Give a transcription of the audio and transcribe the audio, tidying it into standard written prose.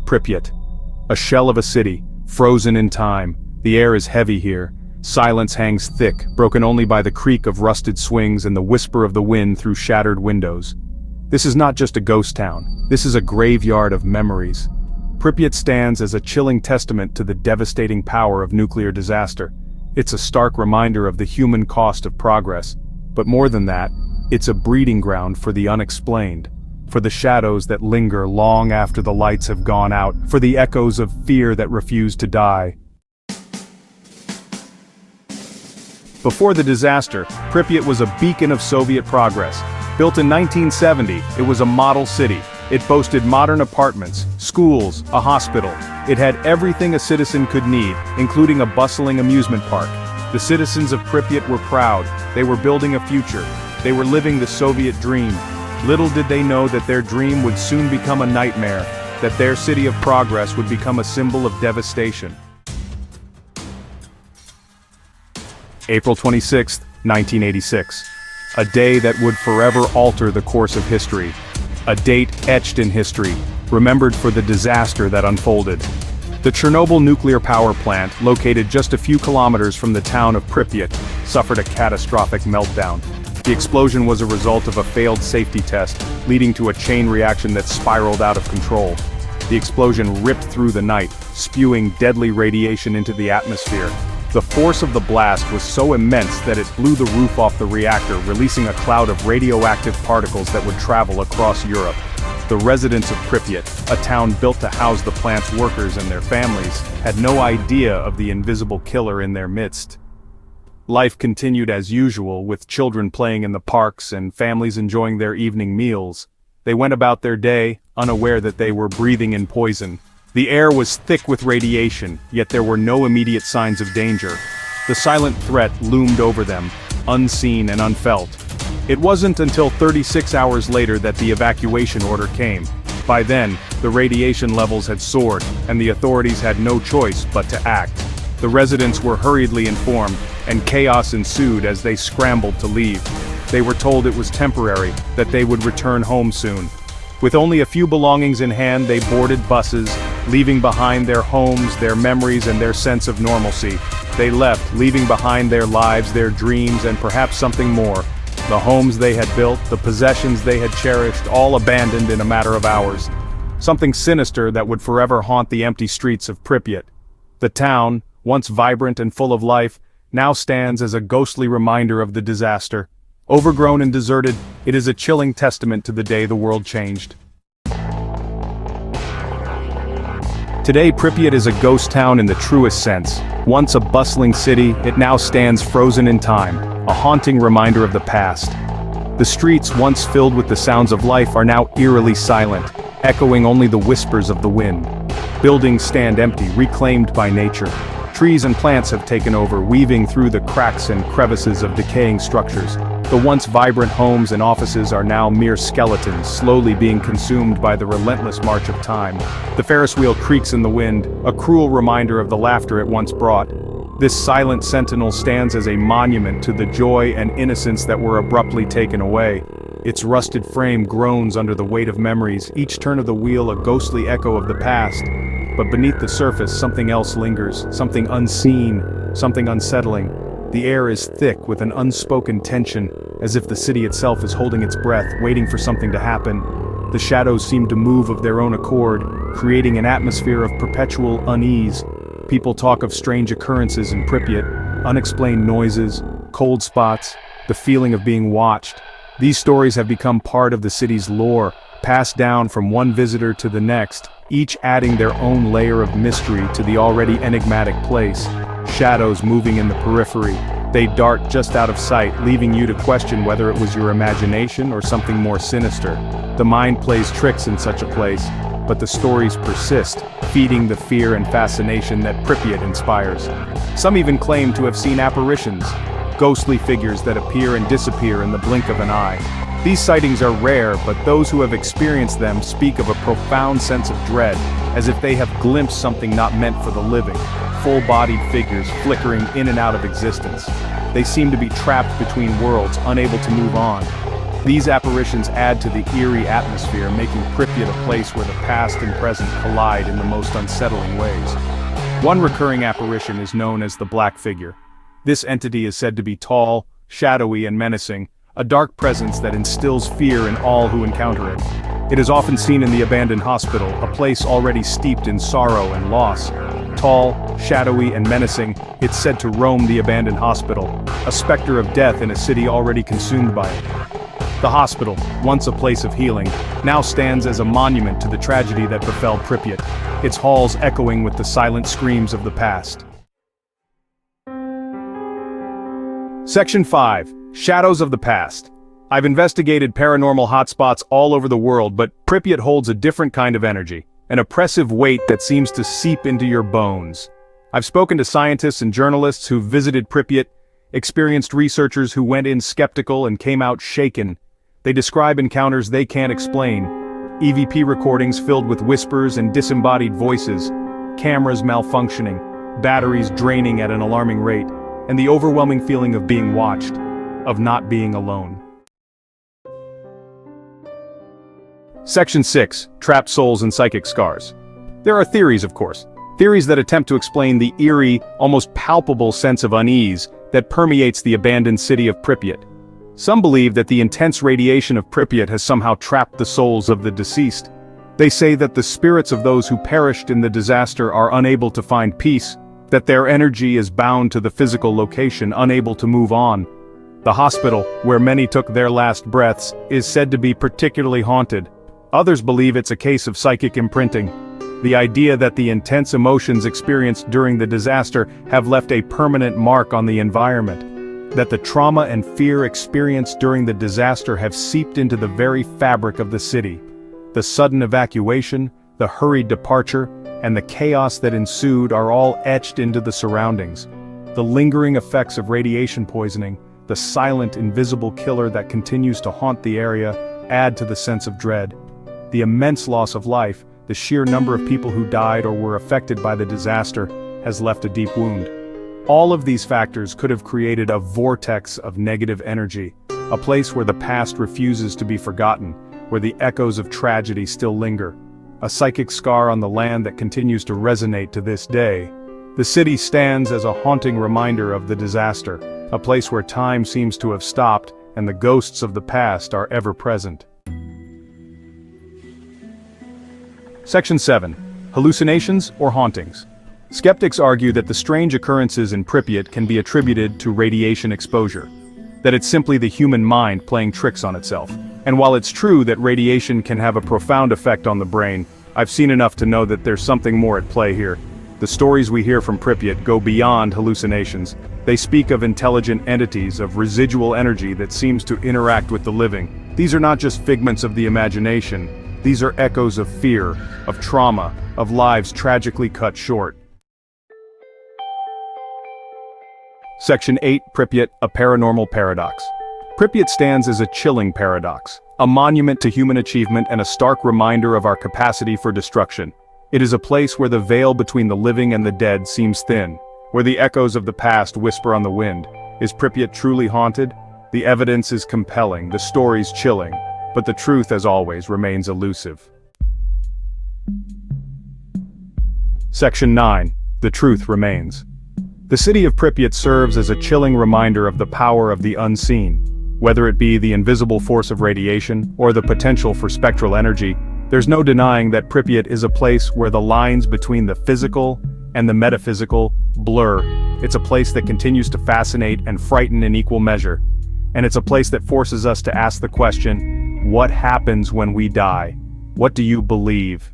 Pripyat. A shell of a city, frozen in time. The air is heavy here. Silence hangs thick, broken only by the creak of rusted swings and the whisper of the wind through shattered windows. This is not just a ghost town. This is a graveyard of memories. Pripyat stands as a chilling testament to the devastating power of nuclear disaster. It's a stark reminder of the human cost of progress. But more than that, it's a breeding ground for the unexplained. For the shadows that linger long after the lights have gone out. For the echoes of fear that refuse to die. Before the disaster, Pripyat was a beacon of Soviet progress. Built in 1970, it was a model city. It boasted modern apartments, schools, a hospital. It had everything a citizen could need, including a bustling amusement park. The citizens of Pripyat were proud. They were building a future. They were living the Soviet dream. Little did they know that their dream would soon become a nightmare, that their city of progress would become a symbol of devastation. April 26, 1986. A day that would forever alter the course of history. A date etched in history, remembered for the disaster that unfolded. The Chernobyl nuclear power plant, located just a few kilometers from the town of Pripyat, suffered a catastrophic meltdown. The explosion was a result of a failed safety test, leading to a chain reaction that spiraled out of control. The explosion ripped through the night, spewing deadly radiation into the atmosphere. The force of the blast was so immense that it blew the roof off the reactor, releasing a cloud of radioactive particles that would travel across Europe. The residents of Pripyat, a town built to house the plant's workers and their families, had no idea of the invisible killer in their midst. Life continued as usual, with children playing in the parks and families enjoying their evening meals. They went about their day, unaware that they were breathing in poison. The air was thick with radiation, yet there were no immediate signs of danger. The silent threat loomed over them, unseen and unfelt. It wasn't until 36 hours later that the evacuation order came. By then, the radiation levels had soared, and the authorities had no choice but to act. The residents were hurriedly informed, and chaos ensued as they scrambled to leave. They were told it was temporary, that they would return home soon. With only a few belongings in hand, they boarded buses, leaving behind their homes, their memories, and their sense of normalcy. They left, leaving behind their lives, their dreams, and perhaps something more. The homes they had built, the possessions they had cherished, all abandoned in a matter of hours. Something sinister that would forever haunt the empty streets of Pripyat. The town, once vibrant and full of life, now stands as a ghostly reminder of the disaster. Overgrown and deserted, it is a chilling testament to the day the world changed. Today, Pripyat is a ghost town in the truest sense. Once a bustling city, it now stands frozen in time, a haunting reminder of the past. The streets, once filled with the sounds of life, are now eerily silent, echoing only the whispers of the wind. Buildings stand empty, reclaimed by nature. Trees and plants have taken over, weaving through the cracks and crevices of decaying structures. The once vibrant homes and offices are now mere skeletons, slowly being consumed by the relentless march of time. The Ferris wheel creaks in the wind, a cruel reminder of the laughter it once brought. This silent sentinel stands as a monument to the joy and innocence that were abruptly taken away. Its rusted frame groans under the weight of memories, each turn of the wheel a ghostly echo of the past. But beneath the surface, something else lingers, something unseen, something unsettling. The air is thick with an unspoken tension, as if the city itself is holding its breath, waiting for something to happen. The shadows seem to move of their own accord, creating an atmosphere of perpetual unease. People talk of strange occurrences in Pripyat, unexplained noises, cold spots, the feeling of being watched. These stories have become part of the city's lore, passed down from one visitor to the next, each adding their own layer of mystery to the already enigmatic place. Shadows moving in the periphery, they dart just out of sight, leaving you to question whether it was your imagination or something more sinister. The mind plays tricks in such a place, but the stories persist, feeding the fear and fascination that Pripyat inspires. Some even claim to have seen apparitions, ghostly figures that appear and disappear in the blink of an eye. These sightings are rare, but those who have experienced them speak of a profound sense of dread, as if they have glimpsed something not meant for the living, full-bodied figures flickering in and out of existence. They seem to be trapped between worlds, unable to move on. These apparitions add to the eerie atmosphere, making Pripyat a place where the past and present collide in the most unsettling ways. One recurring apparition is known as the Black Figure. This entity is said to be tall, shadowy, and menacing, a dark presence that instills fear in all who encounter it. It is often seen in the abandoned hospital, a place already steeped in sorrow and loss. Tall, shadowy, and menacing, it's said to roam the abandoned hospital, a specter of death in a city already consumed by it. The hospital, once a place of healing, now stands as a monument to the tragedy that befell Pripyat, its halls echoing with the silent screams of the past. Section 5. Shadows of the Past. I've investigated paranormal hotspots all over the world, but Pripyat holds a different kind of energy, an oppressive weight that seems to seep into your bones. I've spoken to scientists and journalists who've visited Pripyat, experienced researchers who went in skeptical and came out shaken. They describe encounters they can't explain. EVP recordings filled with whispers and disembodied voices, cameras malfunctioning, batteries draining at an alarming rate, and the overwhelming feeling of being watched, of not being alone. Section 6. Trapped souls and psychic scars. There are theories, of course. Theories that attempt to explain the eerie, almost palpable sense of unease that permeates the abandoned city of Pripyat. Some believe that the intense radiation of Pripyat has somehow trapped the souls of the deceased. They say that the spirits of those who perished in the disaster are unable to find peace, that their energy is bound to the physical location, unable to move on. The hospital, where many took their last breaths, is said to be particularly haunted. Others believe it's a case of psychic imprinting. The idea that the intense emotions experienced during the disaster have left a permanent mark on the environment. That the trauma and fear experienced during the disaster have seeped into the very fabric of the city. The sudden evacuation, the hurried departure, and the chaos that ensued are all etched into the surroundings. The lingering effects of radiation poisoning, the silent, invisible killer that continues to haunt the area, add to the sense of dread. The immense loss of life, the sheer number of people who died or were affected by the disaster, has left a deep wound. All of these factors could have created a vortex of negative energy, a place where the past refuses to be forgotten, where the echoes of tragedy still linger. A psychic scar on the land that continues to resonate to this day. The city stands as a haunting reminder of the disaster, a place where time seems to have stopped and the ghosts of the past are ever present. Section 7. Hallucinations or hauntings. Skeptics argue that the strange occurrences in Pripyat can be attributed to radiation exposure, that it's simply the human mind playing tricks on itself. And while it's true that radiation can have a profound effect on the brain, I've seen enough to know that there's something more at play here. The stories we hear from Pripyat go beyond hallucinations. They speak of intelligent entities, of residual energy that seems to interact with the living. These are not just figments of the imagination. These are echoes of fear, of trauma, of lives tragically cut short. Section 8. Pripyat, a paranormal paradox. Pripyat stands as a chilling paradox, a monument to human achievement and a stark reminder of our capacity for destruction. It is a place where the veil between the living and the dead seems thin, where the echoes of the past whisper on the wind. Is Pripyat truly haunted? The evidence is compelling, the stories chilling, but the truth, as always, remains elusive. Section 9. The truth remains. The city of Pripyat serves as a chilling reminder of the power of the unseen. Whether it be the invisible force of radiation or the potential for spectral energy, there's no denying that Pripyat is a place where the lines between the physical and the metaphysical blur. It's a place that continues to fascinate and frighten in equal measure. And it's a place that forces us to ask the question, what happens when we die? What do you believe?